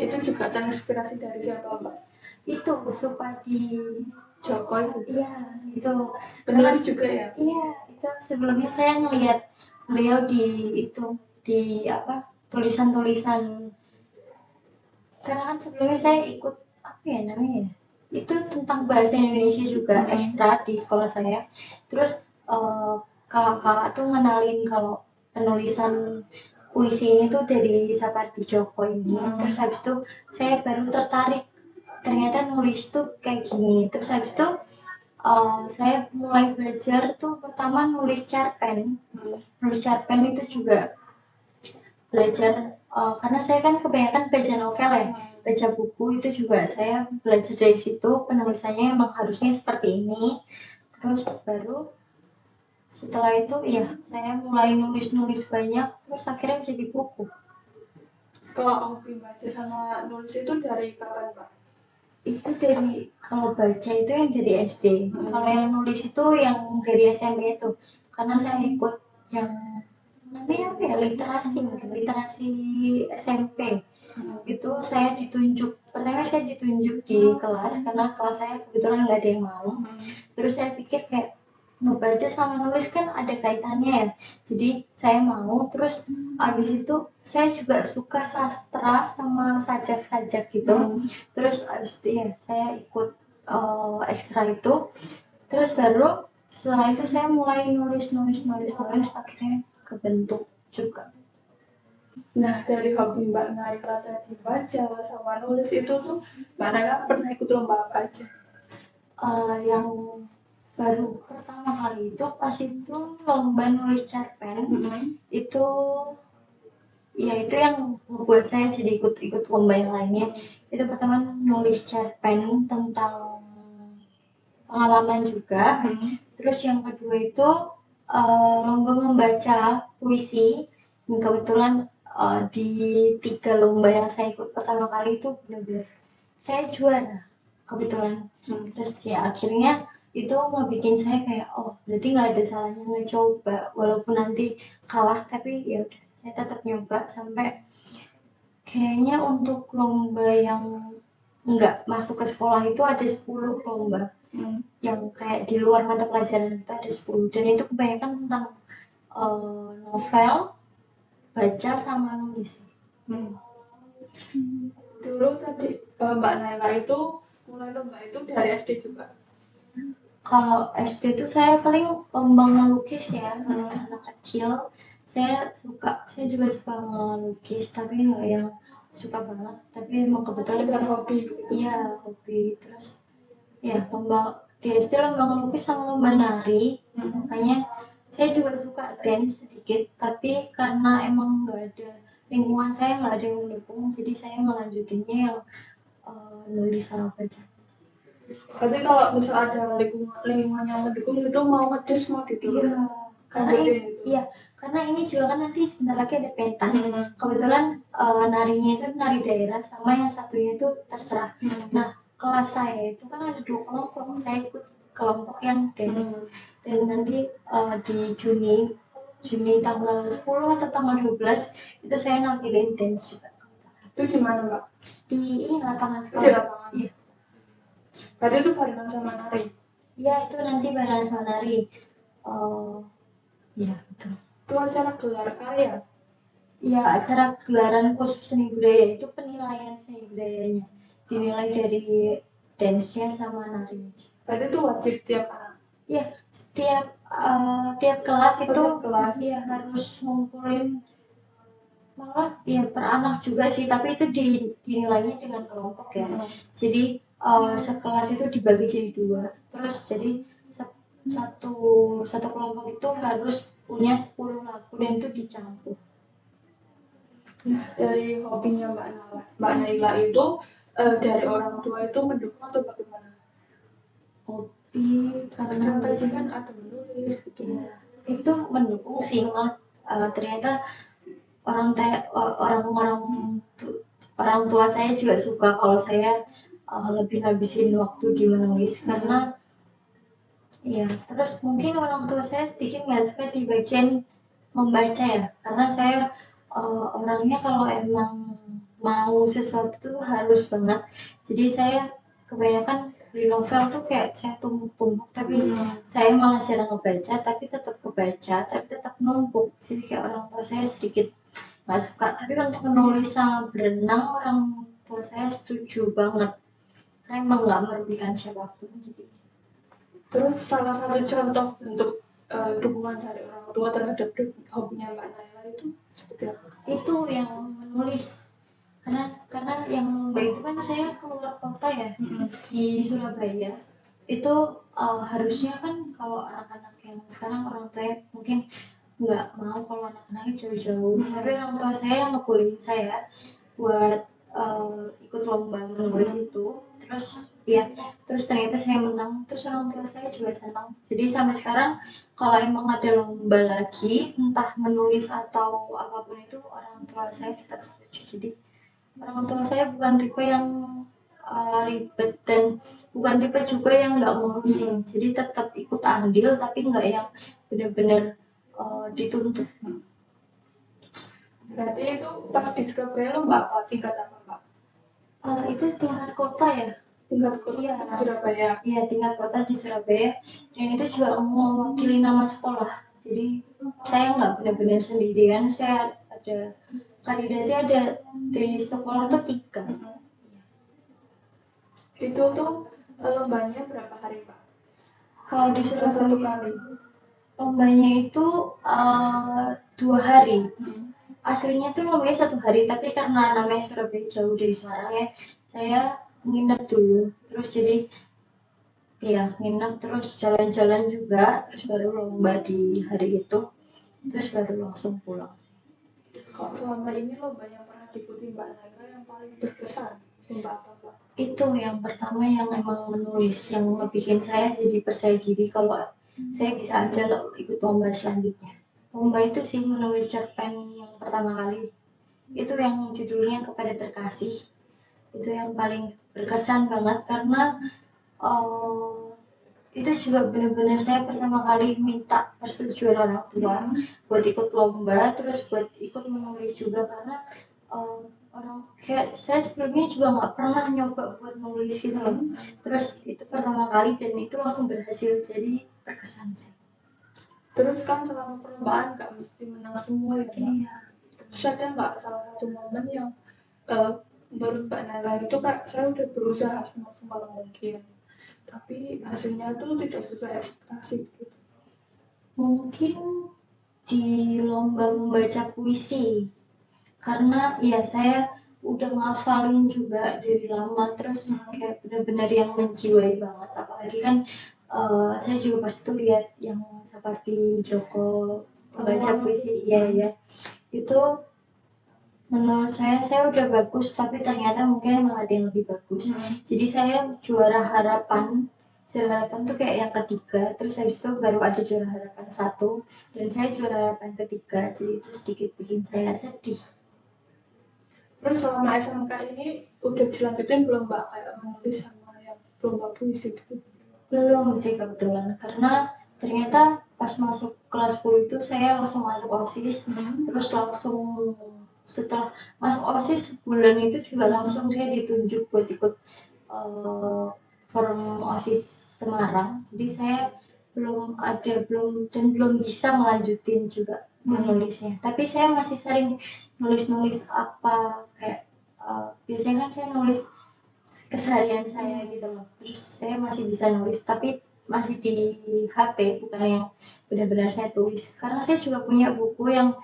Itu juga terinspirasi dari siapa, Mbak? Itu Supadi Joko itu. Iya, itu Penulis juga ya? Iya, itu sebelumnya saya ngelihat beliau di itu di apa tulisan-tulisan, karena kan sebelumnya saya ikut apa ya namanya ya, itu tentang bahasa Indonesia juga ekstra di sekolah saya. Terus kakak tuh ngenalin kalau penulisan puisi ini tuh dari Sapardi Djoko ini. Terus habis itu saya baru tertarik, ternyata nulis tuh kayak gini. Terus habis itu saya mulai belajar tuh pertama nulis cerpen. Nulis cerpen itu juga belajar karena saya kan kebanyakan baca novel ya, baca buku itu juga saya belajar dari situ penulisannya emang harusnya seperti ini. Terus baru setelah itu ya saya mulai nulis-nulis banyak, terus akhirnya jadi buku. Kalau hobi baca sama nulis itu dari kapan, Pak? Itu dari, kalau baca itu yang dari SD. Kalau yang nulis itu yang dari SMP itu, karena saya ikut yang namanya apa ya, literasi SMP. Itu saya ditunjuk, pertama saya ditunjuk di kelas karena kelas saya kebetulan nggak ada yang mau. Terus saya pikir kayak ngebaca sama nulis kan ada kaitannya ya, jadi saya mau. Terus abis itu saya juga suka sastra sama sajak-sajak gitu. Terus abis itu ya saya ikut ekstra itu. Terus baru setelah itu saya mulai nulis akhirnya kebentuk juga. Nah, dari hobi Mbak Naila tadi baca sama nulis itu tuh, Mbak Naila pernah ikut lomba apa aja? Yang baru pertama kali itu pas itu lomba nulis cerpen. Itu ya itu yang membuat saya jadi ikut lomba yang lainnya. Itu pertama nulis cerpen tentang pengalaman juga. Terus yang kedua itu lomba membaca puisi. Dan kebetulan di 3 lomba yang saya ikut pertama kali itu benar-benar saya juara kebetulan. Terus ya akhirnya itu ngebikin saya kayak oh berarti nggak ada salahnya ngecoba, walaupun nanti kalah tapi ya udah saya tetap nyoba. Sampai kayaknya untuk lomba yang nggak masuk ke sekolah itu ada 10 lomba. Yang kayak di luar mata pelajaran itu ada 10, dan itu kebanyakan tentang novel, baca sama nulis. Dulu tadi Mbak Naila itu mulai lomba itu dari SD juga? Kalau SD itu saya paling lomba ngelukis ya, anak kecil. Saya juga suka ngelukis, tapi nggak yang suka banget. Tapi emang kebetulan Bukan hobi. Iya, hobi. Terus ya lomba di SD lomba ngelukis sama lomba nari. Makanya saya juga suka dance sedikit, tapi karena emang nggak ada lingkungan saya, nggak ada yang mendukung, jadi saya ngelanjutinnya yang nulis sama baca. Berarti kalau misal ada lingkungan yang mendukung itu mau ngedis mau dulu. Iya, karena ini juga kan nanti sebentar lagi ada pentas. Kebetulan narinya itu nari daerah, sama yang satunya itu terserah. Nah, kelas saya itu kan ada 2 kelompok, saya ikut kelompok yang dance. Dan nanti di Juni tanggal 10 atau tanggal 12 itu saya nampilin dance juga. Itu di mana, Mbak? Di lapangan sekolah. Di lapangan. Iya. Berarti itu barengan sama nari? Iya, itu nanti barengan sama nari. Iya, betul. Itu acara gelar karya? Iya, acara gelaran khusus seni budaya, itu penilaian seni budayanya. Dinilai dari dance-nya sama narinya. Berarti itu wajib tiap anak? Iya, tiap kelas itu ya harus ngumpulin, malah ya per anak juga sih, tapi itu dinilainya dengan kelompok ya. Jadi sekelas itu dibagi jadi 2, terus jadi satu kelompok itu harus punya 10 lagu dan itu dicampur. Nah, dari hobinya Mbak Naila itu dari orang tua itu mendukung atau bagaimana? Hobi karena tadi kan ada menulis gitu ya. Itu mendukung sih, ternyata orang tua saya juga suka kalau saya lebih ngabisin waktu di menulis. Karena ya terus mungkin orang tua saya sedikit nggak suka di bagian membaca ya, karena saya orangnya kalau emang mau sesuatu tuh harus banget. Jadi saya kebanyakan di novel tuh kayak saya tumpuk-tumpuk, tapi saya malah jarang ngebaca, tapi tetap kebaca, tapi tetap numpuk. Jadi kayak orang tua saya sedikit nggak suka. Tapi untuk menulis sama berenang, orang tua saya setuju banget. Karena emang nggak merugikan siapapun. Jadi Terus salah satu contoh bentuk dukungan dari orang tua terhadap hobinya Mbak Naila itu seperti apa? itu yang menulis. Karena yang lomba itu kan saya keluar kota ya, di Surabaya. Itu harusnya kan kalau anak-anak yang sekarang orang tua mungkin nggak mau kalau anak-anaknya jauh-jauh. Tapi orang tua saya yang ngebolehin saya buat ikut lomba menulis itu. Terus ternyata saya menang, terus orang tua saya juga senang. Jadi sampai sekarang kalau emang ada lomba lagi, entah menulis atau apapun itu, orang tua saya tetap setuju. Jadi orang tua saya bukan tipe yang ribet, dan bukan tipe juga yang nggak ngurusin. Jadi tetap ikut andil, tapi nggak yang benar-benar dituntut. Berarti itu pas di Surabaya lomba apa? Tingkat apa Mbak? Itu tingkat kota ya? Tingkat kota Iya. di Surabaya. Iya, tingkat kota di Surabaya. Dan itu juga mewakili nama sekolah. Jadi saya nggak benar-benar sendirian. Saya ada kandidatnya, ada di sekolah tuh 3. Itu tuh lombanya berapa hari Pak? Kalau di Satu Surabaya kali. lombanya itu 2 hari. Aslinya tuh lombanya 1 hari, tapi karena namanya Surabaya jauh dari Semarang ya, saya nginep dulu. Terus jadi ya nginep, terus jalan-jalan juga, terus baru lomba di hari itu, terus baru langsung pulang sih. Kalau selama ini lomba yang pernah diikuti Mbak Naila yang paling berkesan lomba apa Mbak? Itu yang pertama yang emang menulis, yang bikin saya jadi percaya diri kalau saya bisa aja ikut lomba selanjutnya. Lomba itu sih menulis cerpen yang pertama kali, itu yang judulnya Kepada Terkasih. Itu yang paling berkesan banget karena itu juga benar-benar saya pertama kali minta persetujuan orang tua buat ikut lomba, terus buat ikut menulis juga. Karena orang kayak saya sebelumnya juga nggak pernah nyoba buat nulis gitu loh. Terus itu pertama kali dan itu langsung berhasil, jadi berkesan sih. Terus kan selama perlombaan nggak mesti menang semua ya Mbak? Iya. Terus ada nggak salah satu momen yang menurut Mbak Naila itu kayak saya udah berusaha semaksimal mungkin, tapi hasilnya tuh tidak sesuai ekspektasi gitu? Mungkin di lomba membaca puisi, karena ya saya udah ngafalin juga dari lama, terus kayak benar-benar yang menjiwai banget. Apalagi kan saya juga pas itu lihat yang seperti Joko membaca puisi, ya itu menurut saya udah bagus, tapi ternyata mungkin emang ada yang lebih bagus. Jadi saya juara harapan tuh kayak yang ketiga, terus habis itu baru ada juara harapan 1, dan saya juara harapan ketiga, jadi itu sedikit bikin saya sedih. Terus selama SMK ini udah dilanjutin belum Mbak kayak menulis sama yang lomba puisi gitu? Belum sih kebetulan, karena ternyata pas masuk kelas 10 itu saya langsung masuk OSIS, terus langsung setelah masuk OSIS sebulan itu juga langsung saya ditunjuk buat ikut forum OSIS Semarang. Jadi saya belum bisa melanjutin juga menulisnya. Tapi saya masih sering nulis apa kayak biasanya kan saya nulis keseharian saya gitu loh. Terus saya masih bisa nulis, tapi masih di HP, bukan yang benar-benar saya tulis. Karena saya juga punya buku yang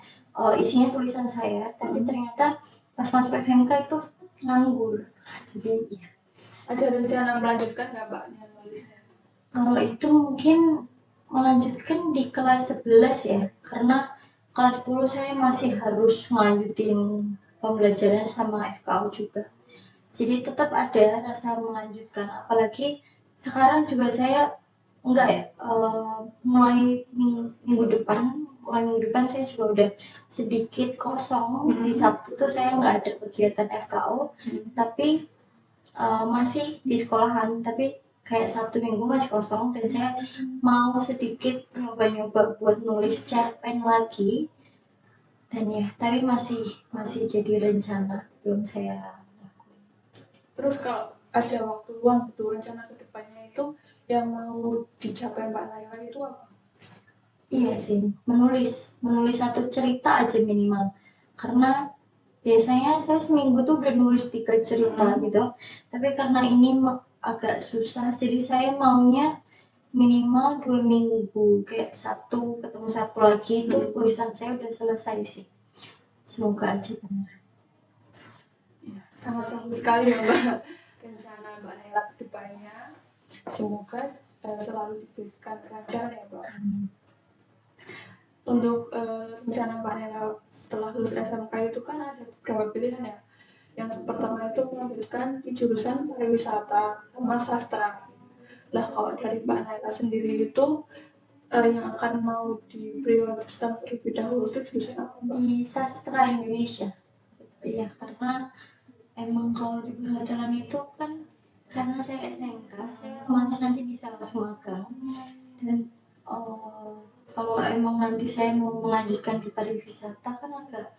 isinya tulisan saya, tapi ternyata pas masuk SMK itu nganggur. Jadi ya. Ada rencana melanjutkan nggak Mbak nulisnya? Kalau itu mungkin melanjutkan di kelas 11 ya, karena kelas 10 saya masih harus melanjutin pembelajaran sama FKU juga. Jadi tetap ada rasa melanjutkan, apalagi sekarang juga saya enggak ya, mulai minggu depan saya juga udah sedikit kosong. Di Sabtu tuh saya nggak ada kegiatan FKU, tapi masih di sekolahan, tapi kayak Sabtu Minggu masih kosong, dan saya mau sedikit nyoba-nyoba buat nulis cerpen lagi. Dan ya, tapi masih jadi rencana, belum saya lakuin. Terus kalau ada waktu luang gitu, rencana kedepannya itu yang mau dicapai Mbak Naila itu apa? Iya sih, menulis satu cerita aja minimal. Karena biasanya saya seminggu tuh udah nulis 3 cerita gitu. Tapi karena ini agak susah, jadi saya maunya minimal 2 minggu, kayak Sabtu ketemu Sabtu lagi itu tulisan saya udah selesai sih. Semoga aja benar. Ya, sangat bagus sekali ya Mbak rencana Mbak Naila kedepannya. Semoga selalu diberikan kelancaran ya Mbak. Untuk rencana Mbak Naila setelah lulus SMK itu kan ada beberapa pilihan ya. Yang pertama itu melanjutkan di jurusan pariwisata sama sastra. Lah kalau dari Mbak Naila sendiri itu yang akan mau diprioritaskan terlebih dahulu itu jurusan apa Mbak? Di sastra Indonesia. Iya, karena emang kalau di perhotelan itu kan karena saya SMK, saya otomatis nanti bisa langsung magang. Dan kalau emang nanti saya mau melanjutkan di pariwisata kan agak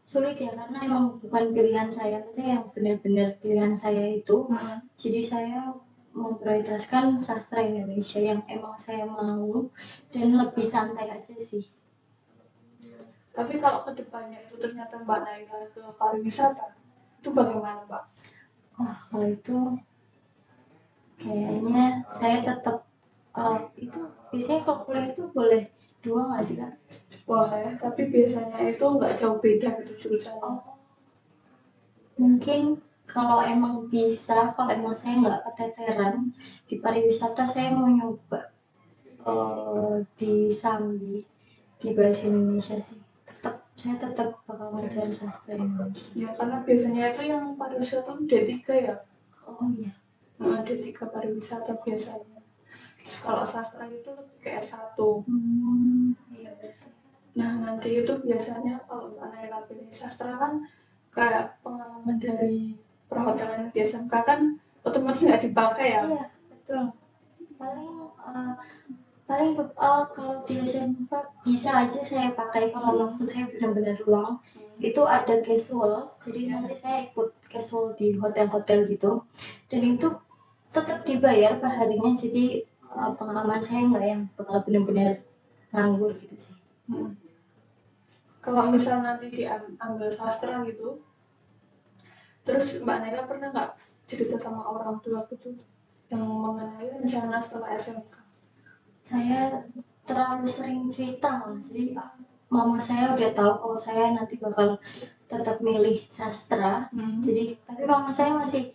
sulit ya, karena emang bukan pilihan saya, maksudnya yang benar-benar pilihan saya itu. Jadi saya memprioritaskan sastra Indonesia yang emang saya mau dan lebih santai aja sih. Tapi kalau kedepannya itu ternyata Mbak Naila ke pariwisata, itu bagaimana Mbak? Kalau itu kayaknya saya tetap itu biasanya kalau kuliah itu boleh 2 nggak sih Kak? Boleh, tapi biasanya itu nggak jauh beda gitu jurusannya. Mungkin kalau emang bisa, kalau emang saya nggak keteteran di pariwisata, saya mau nyoba di Sambi di bahasa Indonesia sih. Saya tetap bakal ngejar sastra Indonesia. Ya karena biasanya itu yang pariwisata D3 ya. Oh iya. D3 pariwisata biasanya. Kalau sastra itu lebih ke S1. Iya betul. Nah nanti itu biasanya kalau Mbak Naila pilih sastra kan kayak pengalaman dari perhotelan di SMK kan otomatis nggak dipakai ya. Iya betul. Paling kalau di SMK bisa aja saya pakai kalau waktu saya benar-benar luang. Itu ada casual, jadi nanti saya ikut casual di hotel-hotel gitu. Dan itu tetap dibayar per harinya, jadi pengalaman saya nggak yang bakal benar-benar nganggur gitu sih. Kalau misal nanti diambil sastra gitu, terus Mbak Naila pernah nggak cerita sama orang tua gitu yang mengenai rencana setelah SMK? Saya terlalu sering cerita, jadi mama saya udah tahu kalau saya nanti bakal tetap milih sastra. Jadi tapi mama saya masih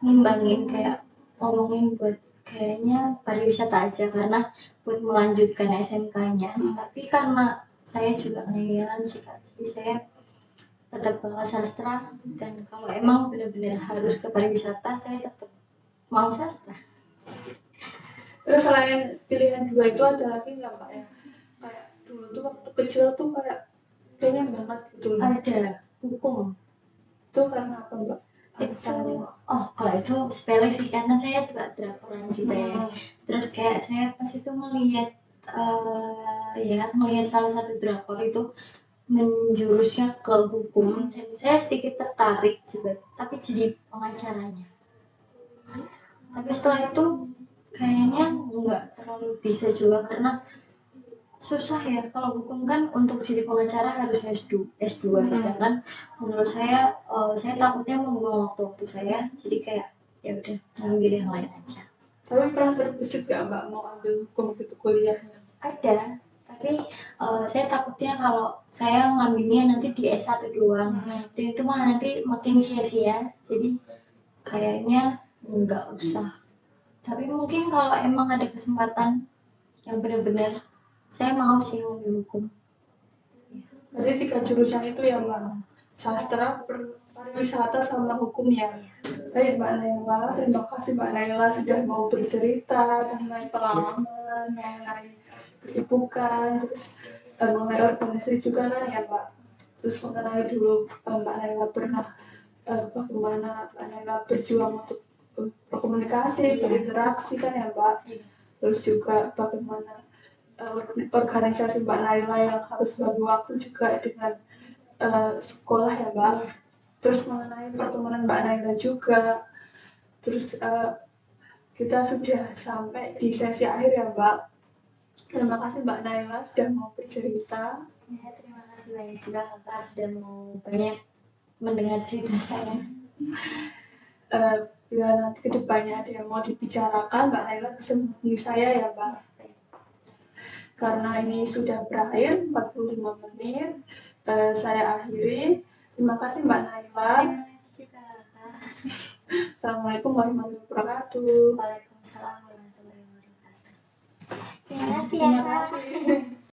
ngimbangin, kayak ngomongin buat kayaknya pariwisata aja karena buat melanjutkan SMK-nya. Tapi karena saya juga ngeyalan sih Kak, jadi saya tetap bakal sastra, dan kalau emang benar-benar harus ke pariwisata saya tetap mau sastra. Terus selain pilihan 2 itu ada lagi nggak Mbak ya? Kayak dulu tuh waktu kecil tuh kayak pengen banget gitu. Ada hukum. Itu karena apa Mbak? Kalau itu sepele sih, karena saya suka drakoran juga ya. Terus kayak saya pas itu melihat melihat salah satu drakor itu menjurusnya ke hukum, dan saya sedikit tertarik juga, tapi jadi pengacaranya. Tapi setelah itu kayaknya nggak terlalu bisa juga, karena susah ya. Kalau hukum kan untuk jadi pengacara harus S2, sedangkan menurut saya takutnya membuang waktu saya, jadi kayak ya udah ngambil yang lain aja. Tapi pernah terbesit gak Mbak mau ambil hukum gitu kuliahnya? Ada, tapi saya takutnya kalau saya ngambilnya nanti di S1 doang, dan itu malah nanti makin sia-sia, jadi kayaknya nggak usah. Tapi mungkin kalau emang ada kesempatan yang benar-benar, saya mau sih ngambil hukum. Berarti 3 jurusan itu ya Mbak? Sastra, pariwisata, sama hukum ya? Baik Mbak Naila, terima kasih Mbak Naila sudah mau bercerita mengenai pengalaman, mengenai kesibukan, terus mengenai organisasi juga kan ya Mbak? Terus mengenai dulu Mbak Naila pernah bagaimana Mbak Naila berjuang untuk berkomunikasi, berinteraksi kan ya Mbak? Terus juga bagaimana organisasi Mbak Naila yang harus bagi waktu juga dengan sekolah ya Mbak. Terus mengenai pertemanan Mbak Naila juga. Terus kita sudah sampai di sesi akhir ya Mbak. Terima kasih Mbak Naila sudah mau bercerita. Ya, terima kasih banyak juga Kakak sudah mau banyak mendengar cerita saya. Bila nanti kedepannya ada yang mau dibicarakan, Mbak Naila bisa menghubungi saya ya Mbak. Karena ini sudah berakhir 45 menit, saya akhiri. Terima kasih Mbak Naila. Terima kasih juga Kakak. Assalamualaikum warahmatullahi wabarakatuh. Waalaikumsalam warahmatullahi wabarakatuh. Terima kasih ya Terima Kak. kasih.